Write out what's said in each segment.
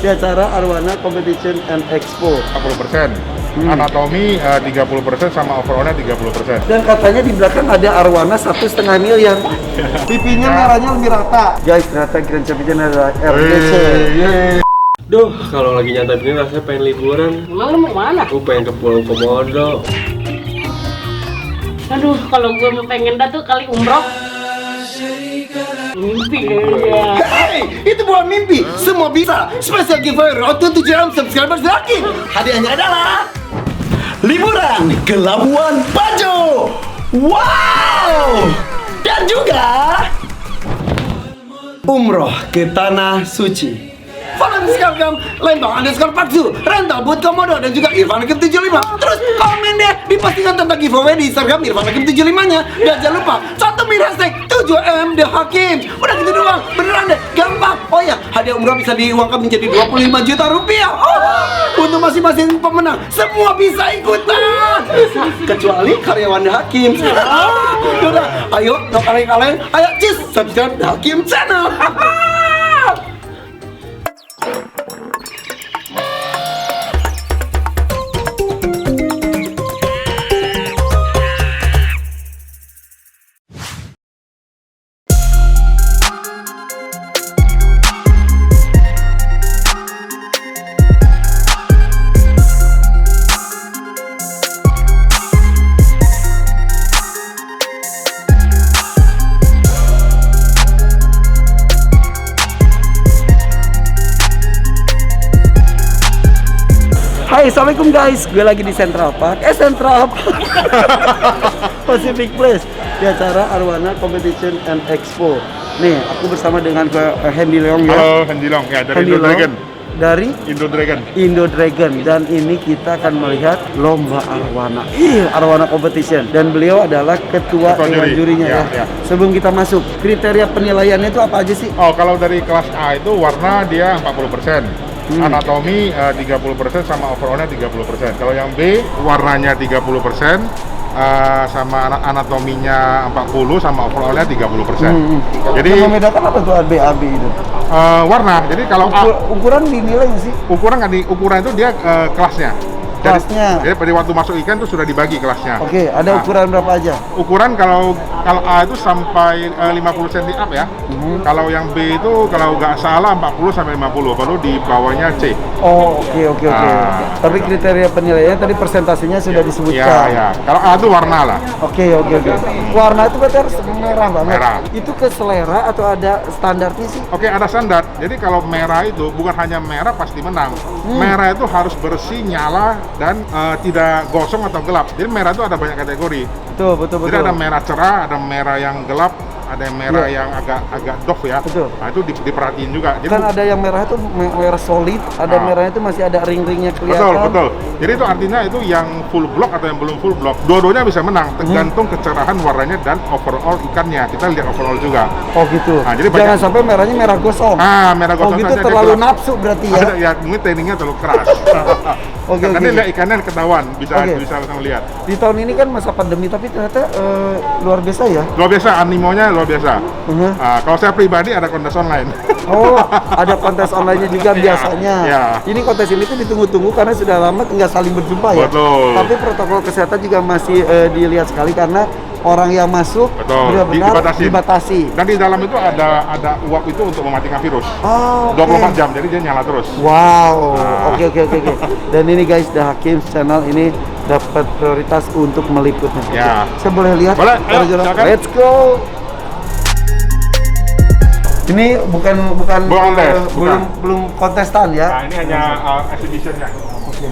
di acara Arwana Competition and Expo. 40%. Anatomi 30% sama overallnya 30%. Dan katanya di belakang ada Arwana 1,5 miliar. Pipinya merahnya lebih rata. Guys, ternyata Grand Champion adalah RDC. Duh, kalau lagi nyantai begini rasanya pengen liburan. Emang lu mau kemana? Aku pengen ke Pulau Komodo. Aduh, kalau gue mau pengen dah tuh kali umroh. Mimpi ya. Hey, itu bukan mimpi, semua bisa. Special giveaway Road to 7M subscribers Hakim. Hadiahnya adalah liburan ke Labuan Bajo. Wow! Dan juga umroh ke Tanah Suci. Follow Instagram Lembang_Paksu, Rental Boot Komodo, dan juga Irfan Hakim 75. Terus komen deh di postingan tentang giveaway di Instagram Irfan Hakim 75-nya. Dan jangan lupa cantumin hashtag 7M The Hakim. Udah gitu doang, beneran deh, gampang. Oh ya, hadiah umroh bisa diuangkan menjadi 25 juta rupiah. Untuk masing-masing pemenang, semua bisa ikutan. Kecuali karyawan The Hakim. Yaudah, ayo, no kaleng-kaleng. Ayo, cheers, subscribe The Hakim Channel. Hai, assalamualaikum guys, gue lagi di Central Park. Central Park Pacific Place di acara Arwana Competition and Expo. Nih, aku bersama dengan Hendy Leong ya. Halo, Hendy Leong ya, dari Hendy Indo Dragon. Dari Indo Dragon. Indo Dragon, dan ini kita akan melihat lomba Arwana. Arwana Competition, dan beliau adalah ketua dewan jurinya ya. Sebelum kita masuk, kriteria penilaiannya itu apa aja sih? Oh, kalau dari kelas A itu warna dia 40%. Anatomi 30% sama overallnya 30%. Kalau yang B warnanya 30%, sama anatominya 40 sama overallnya 30%. Jadi yang membedakan apa tuh AB itu? Warna. Jadi kalau ukuran dinilai nggak sih? ukuran itu dia kelasnya. Kelasnya. Jadi pada waktu masuk ikan itu sudah dibagi kelasnya. Oke, ada ukuran berapa aja? Ukuran kalau A itu sampai 50 cm up ya. Kalau yang B itu kalau nggak salah 40 sampai 50, baru di bawahnya C. Oh, oke. Tapi kriteria penilaiannya tadi persentasenya sudah disebutkan. Ya. Kalau A itu warna lah. Oke. Warna itu berarti harus merah banget. Merah. Itu ke selera atau ada standarnya sih? Oke, ada standar. Jadi kalau merah itu bukan hanya merah pasti menang. Merah itu harus bersih, nyala, dan tidak gosong atau gelap. Jadi merah itu ada banyak kategori. Betul. Jadi ada merah cerah, ada merah yang gelap, ada yang merah yang agak doff ya. Betul. Nah, itu diperhatiin juga. Jadi kan ada yang merah itu merah solid, ada merahnya itu masih ada ring-ringnya kelihatan. Betul. Jadi itu artinya itu yang full block atau yang belum full block, dua-duanya bisa menang, tergantung kecerahan warnanya dan overall ikannya. Kita lihat overall juga. Oh gitu. Nah, jadi jangan sampai merahnya merah gosong. Merah gosong. Oh gitu, terlalu nafsu berarti ya. Ya, mungkin trainingnya terlalu keras. Nanti lihat ikannya ketahuan, bisa langsung lihat. Di tahun ini kan masa pandemi, tapi ternyata luar biasa ya. Luar biasa, animonya luar biasa. Kalau saya pribadi ada kontes online. Oh, ada kontes online-nya juga biasanya. Ya. Ini kontes ini tuh ditunggu-tunggu karena sudah lama nggak saling berjumpa ya. Betul. Tapi protokol kesehatan juga masih dilihat sekali karena orang yang masuk benar-benar dibatasi. Dan di dalam itu ada uap itu untuk mematikan virus. Oh, 24 jam, jadi dia nyala terus. Wow, oke. Dan ini guys, The Hakim Channel ini dapat prioritas untuk meliputnya. Ya. Saya boleh lihat? Boleh, ayo, silakan. Let's go. Ini bukan belum kontestan ya? Nah, ini hanya exhibitionnya. Oke.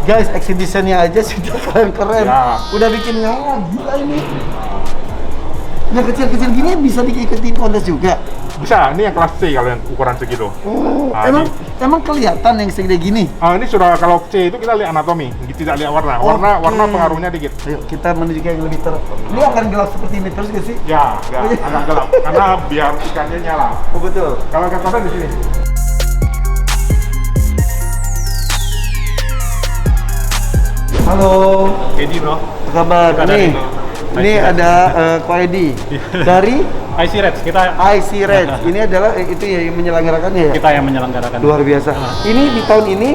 Guys, exhibitionnya aja sudah keren-keren. Ya. Udah bikin nyawa, gila ini. Yang kecil-kecil gini bisa diikutin kontes juga? Bisa, ini yang kelas C kalau yang ukuran segitu. Oh, emang kelihatan yang segede gini? Ini sudah, kalau C itu kita lihat anatomi, tidak lihat warna. Warna pengaruhnya dikit. Ayo kita menuju ke yang lebih Ini akan gelap seperti ini terus gak sih? Ya, agak gelap, karena biar ikannya nyala. Oh betul. Kalau ikan konten di sini. Halo. Edi bro. Apa kabar? Ini ada Ko Edi dari IC Reds kita IC Reds. Ini adalah itu ya yang menyelenggarakannya ya. kita yang menyelenggarakan. Luar biasa. Ini di tahun ini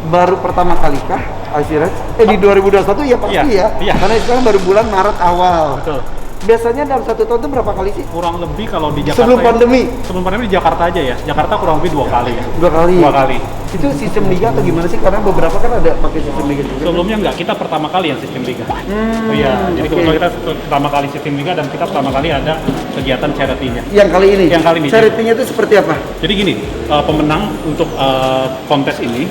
baru pertama kali kah IC Reds? Di 2021 ya pasti Iya, ya. iya. Karena sekarang baru bulan Maret awal. Betul. Biasanya dalam satu tahun itu berapa kali sih? Kurang lebih kalau di Jakarta Sebelum pandemi? Sebelum pandemi di Jakarta aja ya. Jakarta kurang lebih 2 kali ya. 2 kali. 2 kali. Itu sistem liga atau gimana sih? Karena beberapa kan ada pakai sistem liga juga. Sebelumnya enggak, kita pertama kali yang sistem liga. Oh iya, jadi oke. kebetulan kita pertama kali sistem liga dan kita pertama kali ada kegiatan charity-nya. Yang kali ini? Yang kali ini. Charity-nya itu seperti apa? Jadi gini, pemenang untuk kontes ini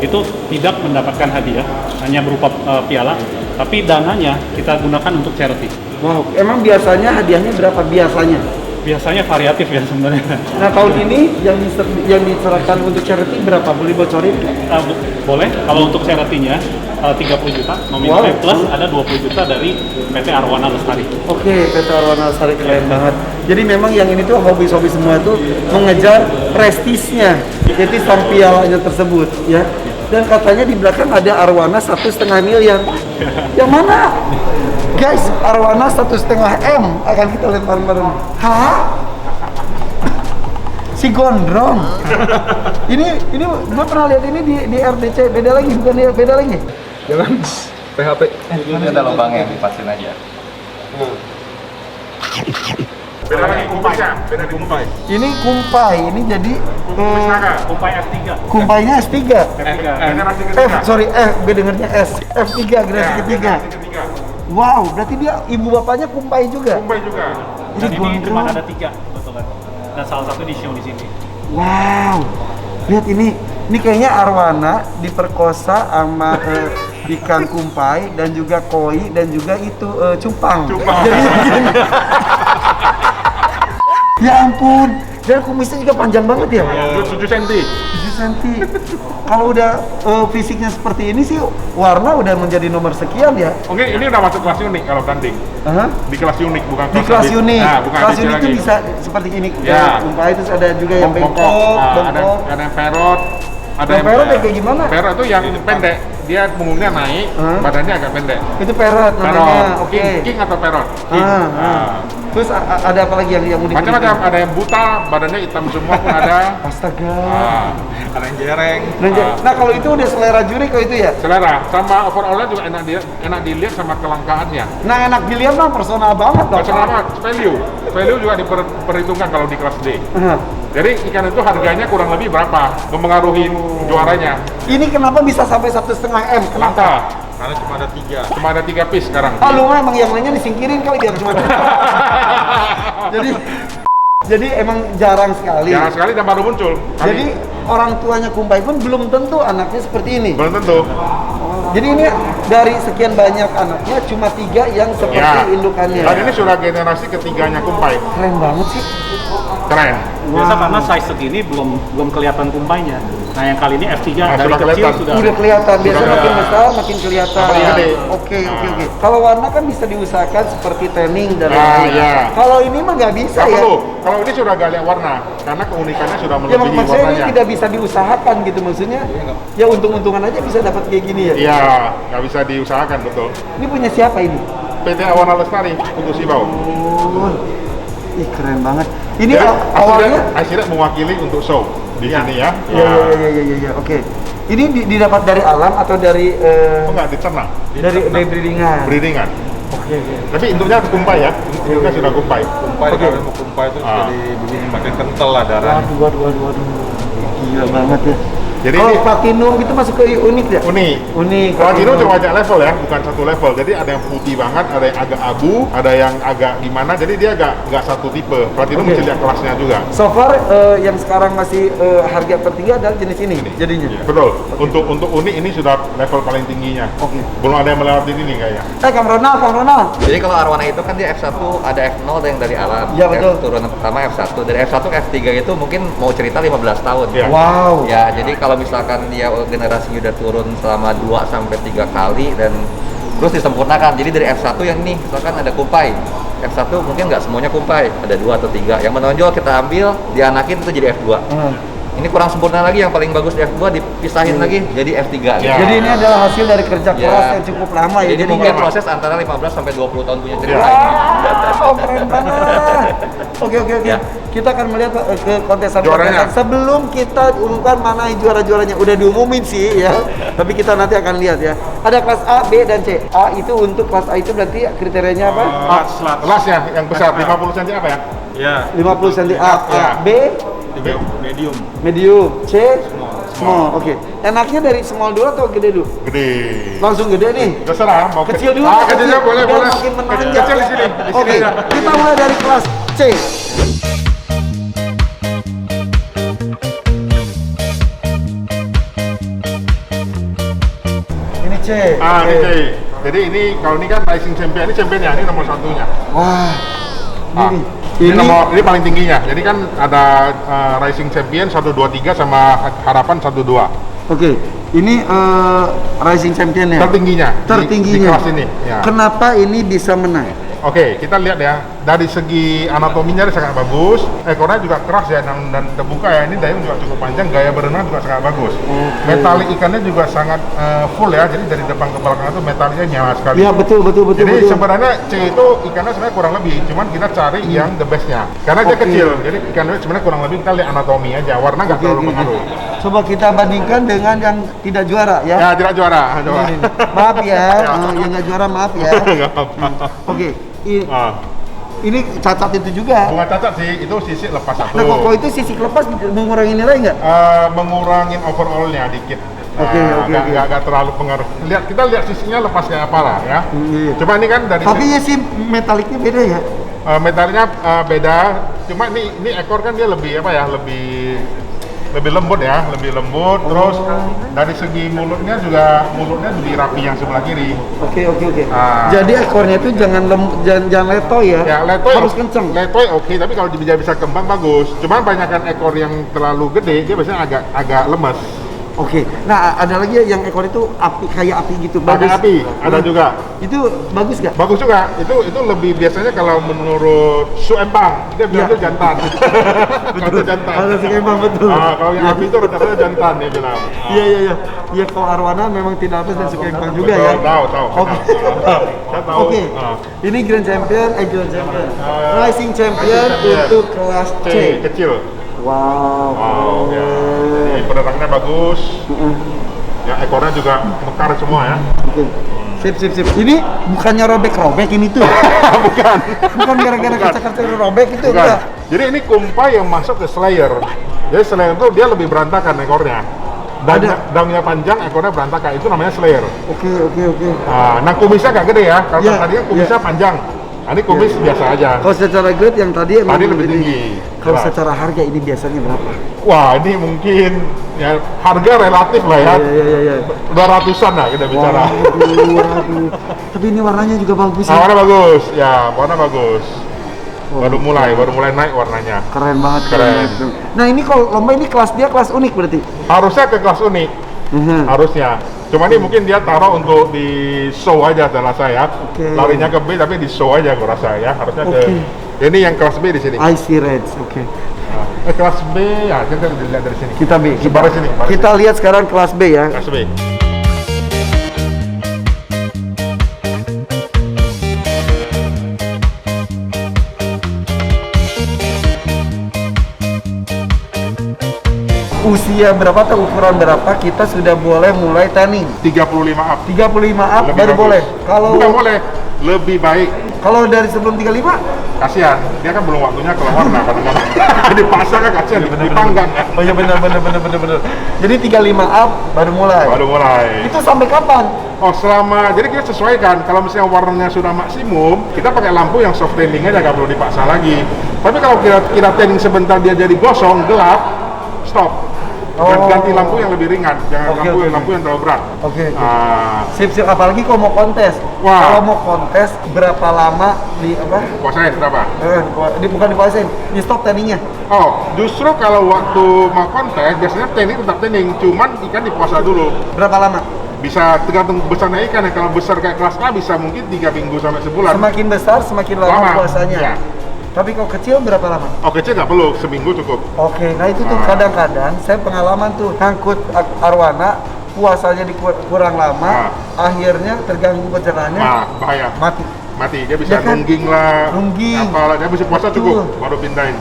itu tidak mendapatkan hadiah, hanya berupa piala, tapi dananya kita gunakan untuk charity. Wow, emang biasanya hadiahnya berapa biasanya? Biasanya variatif ya sebenarnya. Nah tahun ini yang diserahkan untuk charity berapa? Boleh bocorin? Boleh, kalau untuk charity-nya 30 juta nominalnya, Wow. plus ada 20 juta dari PT Arwana Lestari. Oke, PT Arwana Lestari keren banget. Jadi memang yang ini tuh hobi-hobi semua tuh mengejar prestisnya, jadi sang pialanya tersebut ya. Dan katanya di belakang ada Arwana 1,5 miliar. Yang mana? Guys, Arwana 1,5 M akan kita lempar bareng. Hah? Si gondrong. ini gua pernah lihat ini di RDC, beda lagi bukan ya? Beda lagi. Jangan PHP. Ini ada lubangnya, dipasin aja. Beda lagi kumpainya, beda di kumpai. Ini kumpai, ini jadi Kumpai F3. kumpainya S3. Generasi F, ketiga. sorry, gue dengernya S. F3 generasi ketiga. Generasi ketiga. Wow, berarti dia ibu bapaknya kumpai juga. Kumpai juga. Dan Ini ini cuma gondrong. ada 3 kebetulan. Dan salah satu di show di sini. Wow. Lihat ini kayaknya Arwana diperkosa sama ikan kumpai dan juga koi dan juga itu cupang. Jadi begini. Ya ampun, dan kumisnya juga panjang banget ya. 7 cm. 7 cm. Kalau udah fisiknya seperti ini sih, warna udah menjadi nomor sekian ya. Oke, ini udah masuk kelas unik kalau tanding. Aha. Di kelas unik, bukan Di kelas ABC. unik, Nah, bukan kelas ABC unik itu lagi. bisa seperti ini. Ya. Kumpai terus ada juga yang bengkok, ada bengkok. yang perot, ada Yang perot kayak gimana? Perot itu yang pendek, dia punggungnya naik, Hah? badannya agak pendek. Itu perot namanya. Perot, Oke. king atau perot? King. Ah, Nah. ah. Terus ada apa lagi yang unik? Macam-macam, ada yang buta, badannya hitam semua pun ada. Astaga. Ah, Ada yang jereng. Nah kalau itu udah selera juri kalau itu ya. selera, sama overallnya juga enak dilihat sama kelangkaannya. Nah enak dilihat lah, personal banget dong. Macam apa? Value juga diperhitungkan kalau di kelas D. Aha. Jadi ikan itu harganya kurang lebih berapa? Mempengaruhi juaranya. Ini kenapa bisa sampai 1,5 M? Kenapa? Langka. Karena cuma ada 3. Cuma ada 3 piece sekarang. Ah lu mah emang yang lainnya disingkirin kali biar cuma. jadi emang jarang sekali. Ya sekali dan baru muncul. Jadi orang tuanya kumpai pun belum tentu anaknya seperti ini. belum tentu. Jadi ini dari sekian banyak anaknya cuma 3 yang seperti Ya. indukannya. Dan ini sudah generasi ketiganya kumpai. Keren banget sih. Keren. Biasa karena size segini belum kelihatan kumpainya. Nah yang kali ini F3 Nah, dari sudah kecil kelihatan. sudah. Udah kelihatan, biasanya Sudah. makin besar makin kelihatan. Makin gede. Oke. Kalau warna kan bisa diusahakan seperti tanning dan Ah, lain-lain. iya. Kalau ini mah nggak bisa Nggak ya. perlu. Kalau ini sudah gak lihat warna, karena keunikannya sudah Ya melebihi maksudnya ini warnanya. tidak bisa diusahakan gitu maksudnya. Ya untung-untungan aja bisa dapat kayak gini ya. Iya, nggak bisa diusahakan betul. Ini punya siapa ini? PT Arwana Lestari untuk Sibau. Oh, ih keren banget. Ini Jadi, awalnya. Akhirnya mewakili untuk show di sini ya. Iya. Oke. Ini didapat dari alam atau dari Oh enggak, diternak, dari breedingan? breedingan. Oke. Tapi induknya kumpai ya, induknya sudah kumpai. Kumpai, Oke. kalau mau kumpai itu Ah. jadi begini, makin kental lah darahnya. Waduh. Gila banget ya. Jadi Kalau ini platinum itu masuk ke unik ya? unik. Unik. Platinum cuma banyak level ya, bukan satu level. Jadi ada yang putih banget, ada yang agak abu, ada yang agak gimana. Jadi dia nggak satu tipe. Platinum Oke. mesti lihat kelasnya juga. So far yang sekarang masih harga tertinggi adalah jenis ini jadinya. Betul. Untuk unik ini sudah level paling tingginya. Oke. Belum ada yang melewati ini kayaknya. Kang Ronald. Jadi kalau arwana itu kan dia F1 ada F0 ada yang dari alam. Ya, betul. Turunan pertama F1. Dari F1 ke F3 itu mungkin mau cerita 15 tahun. Iya. Wow. Ya, jadi kalau misalkan dia generasinya udah turun selama 2 sampai 3 kali dan terus disempurnakan. Jadi dari F1 yang nih, misalkan ada kumpai. F1 mungkin nggak semuanya kumpai, ada 2 atau 3. Yang menonjol kita ambil, dianakin itu jadi F2. Ini kurang sempurna lagi, yang paling bagus F2 dipisahin lagi jadi F3 gitu. Ya. Jadi ini adalah hasil dari kerja Ya. keras yang cukup lama ya. Jadi mungkin proses antara 15 sampai 20 tahun punya cerita ini. Wow, keren banget. Oke. Ya. Kita akan melihat ke kontesan Juaranya. sebelum kita umumkan mana juara-juaranya. Udah diumumin sih ya. Tapi kita nanti akan lihat ya. Ada kelas A, B, dan C. A itu untuk kelas A itu berarti kriterianya apa? Kelas ya, yang besar 50 cm apa ya? Ya, 50 cm A, Ya. B, medium. medium, C, small. Oke. Enaknya dari small dulu atau gede dulu? Gede. Langsung gede nih. Terserah mau Kecil dulu. kecil juga boleh, biar boleh. makin menanjak. Kecil di sini, di Oke, sini aja. kita mulai dari kelas C. Ini C. Ah, Oke. ini C. Jadi ini kalau ini kan Rising Champion, ini championnya, ini nomor satunya. Wah. Ah, Ini. ini paling tingginya. Jadi kan ada Rising Champion 123 sama Harapan 12. Oke. Ini Rising Champion ya. Tertingginya. Di Tertingginya. kelas ini. Ya. Kenapa ini bisa menang? Oke, kita lihat ya. Dari segi anatominya dia sangat bagus. Ekornya juga keras ya dan terbuka ya. Ini dayung juga cukup panjang, gaya berenang juga sangat bagus. Metalik ikannya juga sangat full ya. Jadi dari depan ke belakang itu metaliknya nyala sekali. Iya, betul. Jadi sebenarnya C itu ikannya sebenarnya kurang lebih, cuman kita cari yang the bestnya. Karena dia Oke. kecil, jadi ikannya sebenarnya kurang lebih kita lihat anatomi aja, warna nggak terlalu pengaruh. Coba kita bandingkan dengan yang tidak juara ya. Ya tidak juara, coba. Ini. Maaf ya, yang nggak juara maaf ya. Nggak apa-apa. Oke, Ah, ini cacat itu juga. bukan cacat sih, itu sisik lepas satu. Nah, kok itu sisik lepas mengurangi nilai nggak? Mengurangin overallnya dikit. Oke. Nggak terlalu pengaruh. Kita lihat sisiknya lepas kayak apa lah ya. Iya. Coba ini kan dari Tapi ya sih metaliknya beda ya. metalnya beda. Cuma ini ekor kan dia lebih apa ya, lebih lembut ya, lebih lembut. Terus dari segi mulutnya lebih rapi yang sebelah kiri. Oke. Ah. Jadi ekornya itu jangan letoy ya. Ya, letoy harus kenceng. Letoy oke, tapi kalau dia bisa kembang bagus. Cuman banyakkan ekor yang terlalu gede, dia biasanya agak lemes. Oke. Nah, ada lagi yang ekor itu kayak api gitu. Pakai api, ada juga. Itu bagus nggak? Bagus juga. Itu lebih biasanya kalau menurut Su Empang, dia bilang itu jantan. Kalau itu jantan. Kalau Su Empang, betul. Kalau yang api itu rata-rata jantan dia bilang. Iya. Ya kalau arwana memang tidak lepas dan suka empang juga ya. Tahu. Oke. Saya tahu. Oke. Ini Grand Champion, Rising Champion untuk kelas C. Kecil. Wow. Ya. Jadi penerangnya bagus. Ya, ekornya juga mekar semua ya. Oke. Sip. Ini bukannya robek ini tuh. Bukan gara-gara kaca-kaca robek itu Bukan. enggak. Jadi ini kumpai yang masuk ke Slayer. Jadi Slayer itu dia lebih berantakan ekornya. Daunnya panjang, ekornya berantakan. Itu namanya Slayer. Oke. Nah, kumisnya agak gede ya. Kalau Iya, tadi kan kumisnya panjang. Nah, ini kumis biasa aja. Kalau secara grade yang tadi emang Tadi lebih tinggi. Kalau Jelas. secara harga ini biasanya berapa? Wah, ini mungkin ya harga relatif lah ya. Iya. 200-an lah kita bicara. Waduh. Tapi ini warnanya juga bagus ya. Warna bagus. Ya, warna bagus. Baru mulai naik warnanya. Keren banget. Keren. Nah, ini kalau lomba ini kelas dia kelas unik berarti. Harusnya ke kelas unik. Harusnya. Cuma ini mungkin dia taruh untuk di show aja salah saya. Oke. Larinya ke B tapi di show aja gua rasa ya. Harusnya Oke. ke ini yang kelas B di sini. I see Reds. Oke. Kelas B ya, kita lihat dari sini. Kita B. Baris sini. Kita lihat sekarang kelas B ya. Kelas B. Usia berapa atau ukuran berapa kita sudah boleh mulai tanning? 35 up. 35 up Lebih baru bagus. boleh. Kalau Bukan boleh, lebih baik. kalau dari sebelum 35 Kasihan, dia kan belum waktunya keluar warna kadang-kadang. Dipasang kan kasihan, dipanggang kan. Oh iya benar. Jadi 35 up baru mulai. Baru mulai. Itu sampai kapan? Oh selama, jadi kita sesuaikan. Kalau misalnya warnanya sudah maksimum, kita pakai lampu yang soft tanning aja, nggak perlu dipaksa lagi. Tapi kalau kita tanning sebentar dia jadi gosong, gelap, stop. Ganti lampu yang lebih ringan, jangan lampu yang terlalu berat. Oke. Ah, Sip, apalagi kalau mau kontes. Wah. Kalau mau kontes berapa lama di apa? kuasain berapa? Bukan dikuasain, di stop tanningnya. Oh, justru kalau waktu mau kontes, biasanya tanning tetap tanning, cuman ikan dipuasa dulu. Berapa lama? Bisa tergantung besarnya ikan ya, kalau besar kayak kelas A bisa mungkin 3 minggu sampai sebulan. Semakin besar semakin lama puasanya. Ya. Tapi kalau kecil berapa lama? Oh kecil nggak perlu, seminggu cukup. Oke, nah itu tuh kadang-kadang saya pengalaman tuh ngangkut arwana, puasanya kurang lama, akhirnya terganggu pencernaannya, Nah, bahaya. Mati, dia bisa Ya kan? nungging lah, Nungging. apalah, dia bisa puasa Betul. cukup, baru pindahin.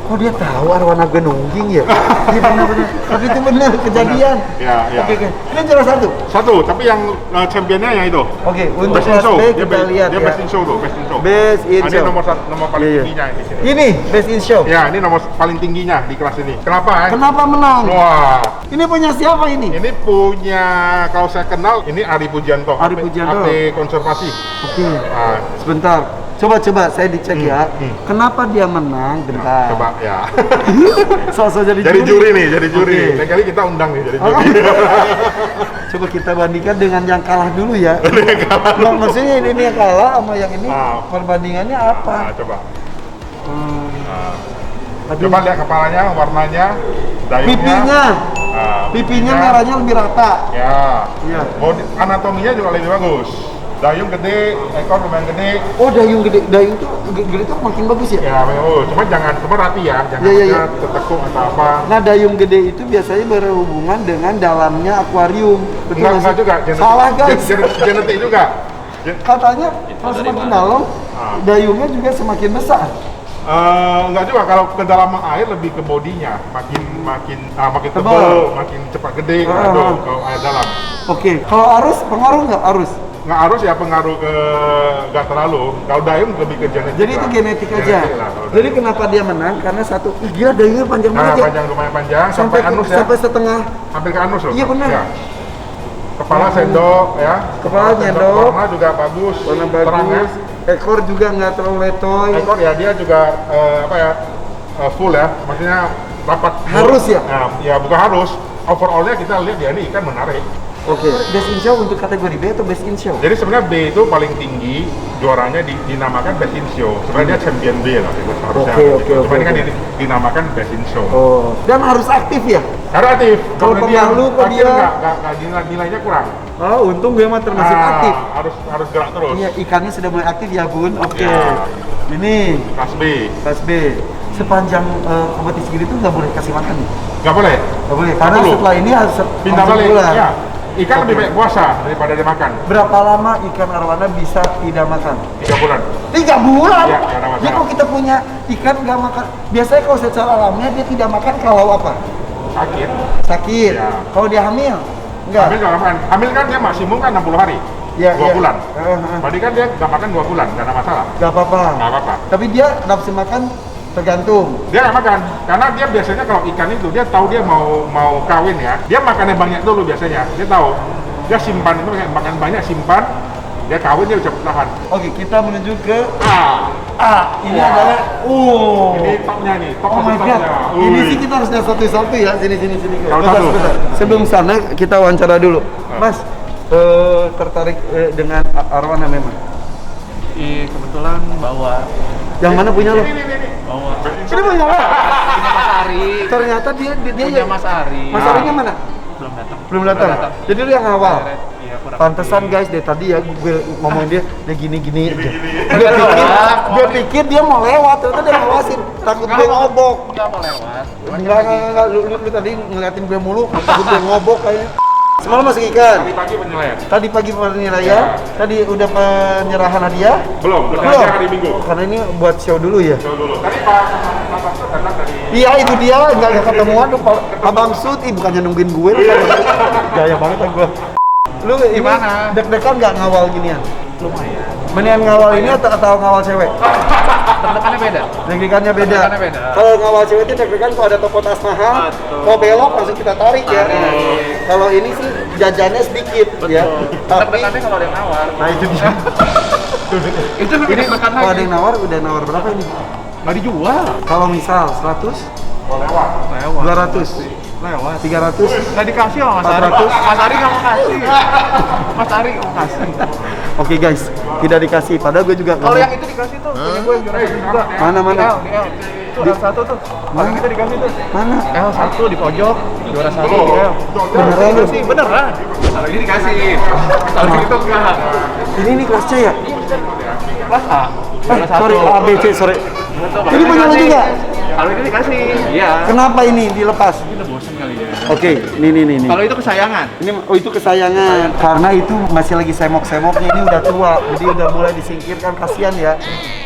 kok dia tahu arwana gue nungging ya? Iya benar-benar, tapi itu benar kejadian. Ya, ya. Oke, ini juara satu. Satu, tapi yang championnya yang itu. Oke, untuk Best in kelas show, B dia, kita lihat dia ya. best in show tuh, best in show. Best in Ini show. nomor paling Iya, iya. tingginya di sini. Ini best in show. Ya, ini nomor paling tingginya di kelas ini. Kenapa? Kenapa menang? Wah, Ini punya siapa ini? ini punya kalau saya kenal ini Ari Pujianto. Ari Pujianto. AP Konservasi. Oke, Nah, sebentar. Coba saya dicek ya. Kenapa dia menang? Bentar. coba ya. Sosok Jadi juri nih, jadi juri. Oke. Lain kali kita undang nih jadi Oh. juri. Coba kita bandingkan dengan yang kalah dulu ya. Nah, maksudnya ini yang kalah sama yang ini Ah. perbandingannya apa? Nah, coba. Nah, Aduh. coba lihat kepalanya, warnanya, dayungnya. Pipinya, Nah, pipinya merahnya lebih rata. Ya. Iya. Anatominya juga lebih bagus. Dayung gede, ekor lumayan gede. Oh, dayung tuh gede tuh makin bagus ya? Ya, bagus. Cuma jangan rapi ya, jangan Iya, iya. tertekuk atau apa. Nah, dayung gede itu biasanya berhubungan dengan dalamnya akuarium. Betul Enggak nggak sih? juga. Salah guys. Genetik juga. Katanya kalau semakin dalam, dayungnya juga semakin besar. Enggak juga, kalau kedalaman air lebih ke bodinya, makin Tebal. tebal, makin cepat gede kalau air dalam. Oke, kalau arus pengaruh nggak arus? Nggak harus ya pengaruh ke nggak terlalu. Kalau dayung lebih ke genetik. Jadi itu lah. genetik aja. Genetik lah kalau Jadi dayung. kenapa dia menang? Karena satu, gila dayungnya panjang Nah, banget ya. panjang lumayan panjang sampai anus ya. Sampai setengah. Hampir ke anus loh. Iya, benar. Ya. Kepala sendok ya. Kepala sendok. Warna juga bagus. Warna Terang ya. bagus. Ekor juga nggak terlalu letoy. Ekor ya dia juga full ya. Maksudnya rapat. Harus ya? Nah, ya bukan harus. Overallnya kita lihat ya ini ikan menarik. Oke. Best in show untuk kategori B atau best in show? Jadi sebenarnya B itu paling tinggi, juaranya dinamakan Best in Show. Sebenarnya dia champion B lah itu harusnya. Oke, Cuma ini kan oke. dinamakan Best in Show. Oh. Dan harus aktif ya? Karena aktif. Kalau pemalu kok akhir dia- nggak nilainya kurang. Oh, untung gue mah termasuk aktif. Harus gerak terus. Iya, ikannya sudah mulai aktif ya, Bun. Oke. Ya. Ini Kelas B. kelas B. Sepanjang kompetisi gitu nggak boleh kasih makan nih? Nggak boleh. Nggak boleh. Karena perlu. setelah ini harus Pindah langsung balik. pulang. Ya. Ikan lebih baik puasa daripada dia makan. Berapa lama ikan arwana bisa tidak makan? 3 bulan. 3 bulan? Iya, nggak ada masalah. Jadi kalau kita punya ikan nggak makan, biasanya kalau secara alamiah dia tidak makan kalau apa? Sakit. Sakit. Iya. Kalau dia hamil? Enggak. Hamil nggak makan. Hamil kan dia maksimum kan 60 hari. Iya, 2 iya. bulan. Heeh. Berarti kan dia nggak makan 2 bulan, nggak ada masalah. Nggak apa-apa. Nggak apa-apa. Tapi dia nafsu makan tergantung. Dia nggak makan, karena dia biasanya kalau ikan itu dia tahu dia mau kawin ya, dia makannya banyak dulu biasanya, dia tahu, dia simpan itu makan banyak simpan, dia kawin dia cepat tahan. Oke, kita menuju ke Ah, ini Wah. adalah ini topnya nih, top Oh my god. topnya. Ini sih kita harus lihat satu-satu ya. Sini. Satu-satu. Sebentar. Sebelum sana kita wawancara dulu. Mas, tertarik dengan arwana memang. Iya, kebetulan bawa Yang mana punya lo? Ini. bawa Ini punya lo. punya Mas Ari. Ternyata dia Punya Mas Ari. Mas Arinya mana? Belum datang. Belum datang. Jadi lu yang awal. Iya, kurang Pantesan lebih. guys, dari tadi ya gue ngomongin dia gini aja. Gue pikir dia mau lewat, ternyata dia ngawasin. Takut gue ngobok. Enggak mau lewat. Enggak. Lu tadi ngeliatin gue mulu, takut gue ngobok kayaknya. Semalam masuk ikan. Pagi penilaian. Tadi pagi penilaian, tadi udah penyerahan hadiah. Belum, Belum. hari Minggu. Karena ini buat show dulu ya. Coba dulu. Tadi Pak Bamsud datang dari Iya itu dia, nggak ketemuan tuh Pak Bamsud, bukannya nungguin gue. Gaya banget lah gue. Lu Gimana? deg-degan nggak ngawal ginian? Lumayan. Mendingan ngawal ini atau ngawal cewek? Terdekannya beda. Deg-degannya beda. Deg-degannya beda. Kalau ngawal cewek itu deg-degan kalau ada toko tas mahal, kalau belok langsung kita tarik ya. Kalau ini sih jajannya sedikit ya. Tapi Terdekannya kalau ada yang nawar. nah itu dia. Itu lebih Ini terdekan kalau ada lagi. yang nawar, udah nawar berapa ini? Nggak dijual. Kalau misal 100, lewat. 200, Lewat. 300, Nggak dikasih sama Mas Ari. 400. Mas Ari nggak mau kasih. Mas Ari nggak mau kasih. Oke guys, tidak dikasih. Padahal gue juga Kalau nggak yang mau. itu dikasih tuh, punya gue juara satu juga. Mana? Di L. Itu L1 tuh. Kalau yang itu dikasih tuh. Mana? L1 di pojok, juara 1 di L. Beneran lu? Dikasih, beneran. Kalau ini dikasih. Kalau itu enggak. Ini kelas C ya? Kelas A. Juara 1. Sorry, A, B, C, sorry. Ini punya lo juga? Kalau ini dikasih, iya. Kenapa ini dilepas? Kita bosan kali ya. Oke, nih. Kalau itu kesayangan. Ini itu kesayangan. Karena itu masih lagi semok-semoknya, ini udah tua. Jadi udah mulai disingkirkan, kasihan ya.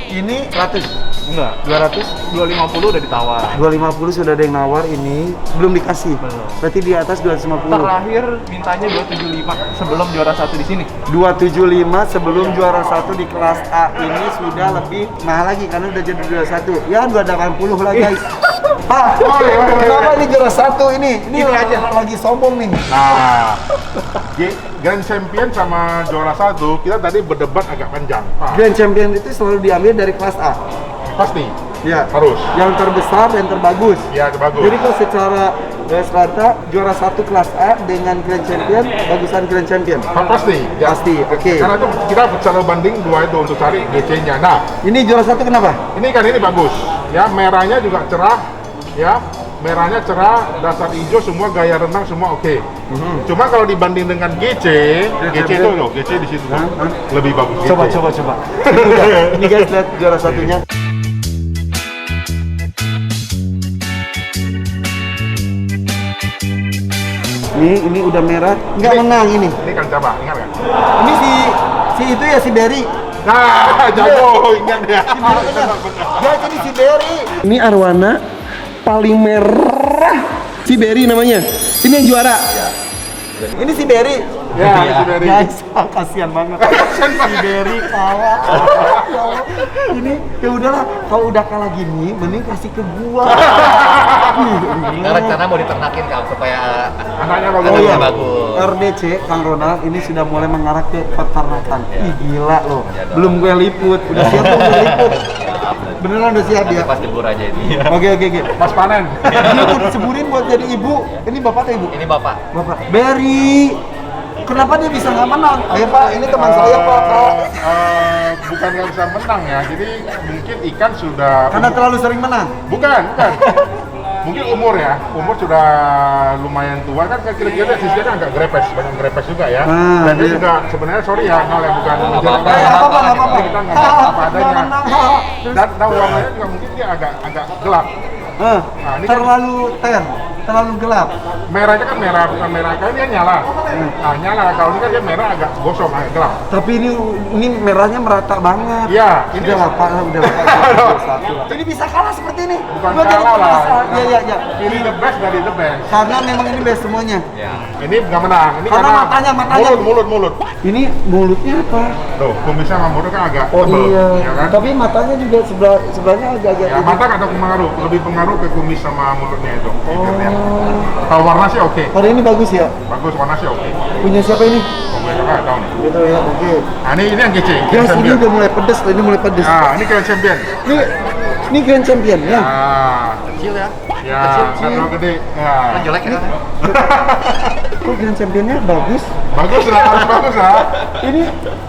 Ini 100. Enggak, 200, 250 udah ditawar. 250 sudah ada yang nawar, ini belum dikasih. Belum. Berarti di atas 250. Terakhir mintanya 275 sebelum juara 1 di sini. 275 sebelum juara 1 di kelas A ini sudah lebih mahal lagi karena udah jadi juara 1. Ya 280 lah guys. Pak, kenapa ini juara 1 ini? Ini aja lagi sombong nih. Nah, Grand Champion sama juara 1 kita tadi berdebat agak panjang. Grand Champion itu selalu diambil dari kelas A. Pasti. Ya, Harus. yang terbesar dan terbagus. Ya, itu bagus. Jadi kalau secara garis rata juara 1 kelas A dengan Grand Champion, bagusan Grand Champion. Pasti. Ya. Pasti, oke. Karena itu kita cara banding dua itu untuk cari GC-nya. Nah, Ini juara 1 kenapa? ini kan ini bagus. Ya, merahnya juga cerah. Ya, merahnya cerah, dasar hijau, semua gaya renang semua oke. Cuma kalau dibanding dengan GC itu loh, GC di situ tuh, lebih bagus. Coba. GC. Ini udah. Ini guys lihat juara 1-nya. Ini udah merah, nggak menang ini. Ini kan coba, ingat kan? Ini si itu ya si Berry. Nah, jago, ingat ya. Guys, ini si Berry. Ini arwana paling merah. Si Berry namanya. Ini yang juara. Ini si Berry. Ya, ini si Berry. Guys, kasihan banget. Si Berry kalah. Ya Allah. Ini ya udahlah, kalau udah kalah gini, mending kasih ke gua. Karena mau diternakin Kang supaya Anaknya bagus. Oh iya, bagus. RDC Kang Ronald ini sudah mulai mengarah ke peternakan. Ih gila loh. Belum gue liput, udah siap belum gue liput? Beneran udah siap ya? Pas jebur aja ini. Oke. Pas panen. Dia udah diseburin buat jadi ibu. Ini bapak atau ibu? Ini Bapak. Bapak. Berry. Kenapa dia bisa nggak menang? Ayo Pak, ini teman saya Pak. Bukan nggak bisa menang ya, jadi mungkin ikan sudah Karena terlalu sering menang. bukan. Mungkin umur sudah lumayan tua kan, kira-kira sisinya agak grepes, banyak grepes juga ya. Dan dia iya. juga sebenarnya sorry ya, Nol ya, bukan menjelekkan. Nggak apa-apa. Kita nggak apa adanya. Menang. Dan warnanya juga mungkin dia agak gelap. ini kan- Terlalu terlalu gelap. Merahnya kan bukan merah, kan dia nyala. Nah, nyala. Kalau ini kan dia merah agak gosong, agak gelap. Tapi ini merahnya merata banget. Iya, ini Udah lah Pak. Ini bisa kalah seperti ini. bukan Gua jadi kalah lah. penasaran. Iya. Ini the best dari the best. Karena memang ini best semuanya. Ya. Ini nggak menang. Ini Karena matanya. mulut. Ini mulutnya apa? Tuh, kumisnya sama mulut kan agak Oh tebel, iya. ya kan? Tapi matanya juga sebelahnya agak-agak. Ya, mata nggak tahu pengaruh, lebih pengaruh ke kumis sama mulutnya itu. Ikannya. Kalau warna sih oke, Hari ini bagus ya. bagus warna sih oke. Punya siapa ini? Kalau gue nggak tahu nih. Gitu ya. Oke. Nah, ini yang GC, Grand Guys, ini Champion. udah mulai pedes loh. Ini mulai pedes. Nah, ini Grand Champion. Ini Grand Champion ya. Nah, Kecil ya. ya, kan kalau gede. Ya. Kan jelek ya. Kok Grand Championnya bagus? Bagus lah, harus bagus lah. Ini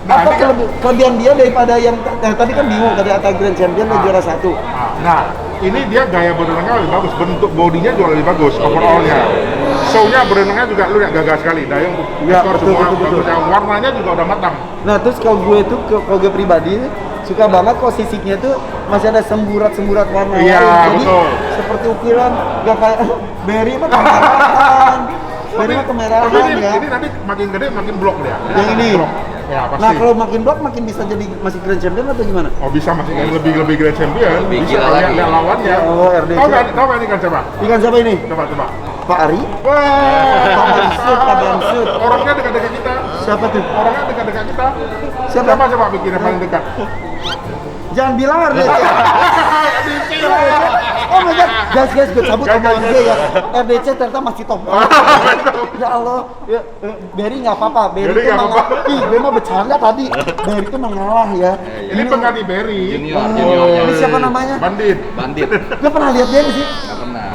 Nah, apa ini kan- kelebihan dia daripada yang tadi kan bingung tadi antara Grand Champion dan juara 1. Nah, ini dia gaya berenangnya lebih bagus, bentuk bodinya juga lebih bagus, overallnya. Show-nya berenangnya juga lu lihat gagah sekali, dayung, Ya, ekor betul, semua betul. bagus. Yang warnanya juga udah matang. Nah, terus kalau gue pribadi suka banget kok sisiknya tuh masih ada semburat-semburat warna Iya, lain. Jadi betul. seperti ukiran, gak kayak Berry mah kemerahan. Berry mah kemerahan Tapi ya. ini nanti makin gede makin blok dia. Yang ini? Blok. Ya, pasti. Nah, kalau makin blok makin bisa jadi masih Grand Champion atau gimana? Oh, bisa masih lebih Grand Champion. Lebih Bisa gila lihat lagi. lawannya. Oh, RDC. Tahu nggak ini kan coba? Ikan siapa ini? Coba. Pak Ari? Wah, Pak Bamsud. orangnya dekat-dekat kita. Siapa tuh? Orangnya dekat-dekat kita. Siapa? Coba bikin yang paling dekat. Jangan bilang RDC. Oh my god, guys, gue cabut omongan gue ya. RDC ternyata masih top. Ya Allah, ya, Berry nggak apa-apa. Berry Berry itu nggak mengalah. apa-apa. Ih, gue mau bercanda tadi. Berry itu mengalah ya. Ini pengganti Berry. Juniornya. Ini siapa namanya? Bandit. Bandit. Gue pernah lihat dia di sini. Nggak pernah.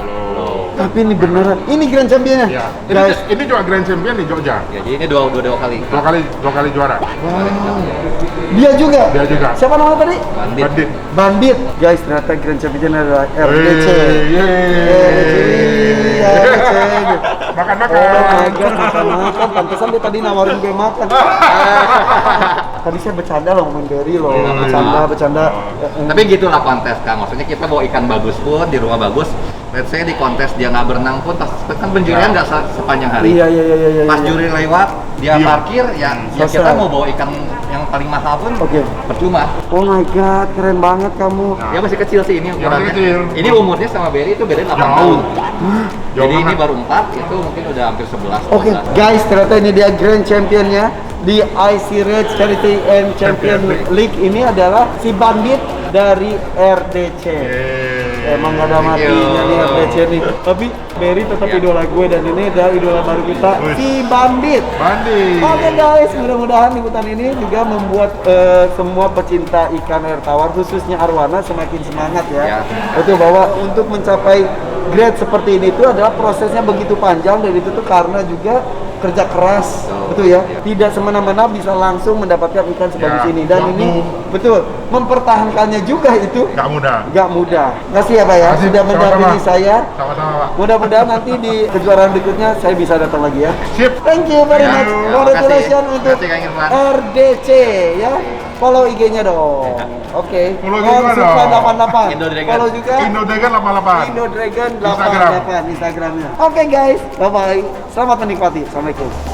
Tapi ini beneran. Ini Grand Championnya. Ya. Guys, Ini juga Grand Champion di Jogja. Ya, jadi ini dua kali. Dua kali juara. dia juga. Dia juga. Siapa namanya tadi? Bandit. Bandit. Guys, ternyata Grand Championnya adalah RDC. Yeay. iya, ceng. Makan-makan. Oh my god, makan. Pantesan dia tadi nawarin gue makan. Tadi saya bercanda loh ngomongin Berry loh. Bercanda. Tapi gitulah kontes Kang. Maksudnya kita bawa ikan bagus pun di rumah bagus. Let's say di kontes dia nggak berenang pun, kan penjurian nggak sepanjang hari. Iya. Pas juri lewat, dia parkir, ya kita Selesai. mau bawa ikan yang paling mahal pun percuma. Oh my god, keren banget kamu. Dia masih kecil sih ini ukurannya. kecil. Ini umurnya sama Berry itu beda 8 Jauh. tahun. Jauh Jadi ini banget. baru 4, itu mungkin udah hampir 11. Oke, guys, ternyata ini dia grand championnya di IC Red Charity and Champion League. Ini adalah si Bandit dari RDC. Emang gak ada matinya nih RDC nih. Tapi Berry tetap idola gue dan ini adalah idola baru kita, si Bandit. Oke guys, mudah-mudahan liputan ini juga membuat semua pecinta ikan air tawar, khususnya arwana, semakin semangat ya. Betul, bahwa untuk mencapai grade seperti ini itu adalah prosesnya begitu panjang, dan itu tuh karena juga kerja keras, betul ya. Tidak semena-mena bisa langsung mendapatkan ikan sebagus ini, dan ini betul mempertahankannya juga itu nggak mudah. Kasih ya Pak ya, sudah mendampingi saya. Sama-sama Pak. Mudah-mudahan nanti di kejuaraan berikutnya saya bisa datang lagi ya. Sip. Thank you very much. Congratulations untuk Makasih, Kang Irfan. RDC ya. Follow IG-nya dong. Oke. Follow juga Suka dong. 88. Indo Dragon. Follow juga Indodragon 88. Indo Dragon Instagram. 88 Instagramnya. Oke guys, bye bye. Selamat menikmati. Assalamualaikum.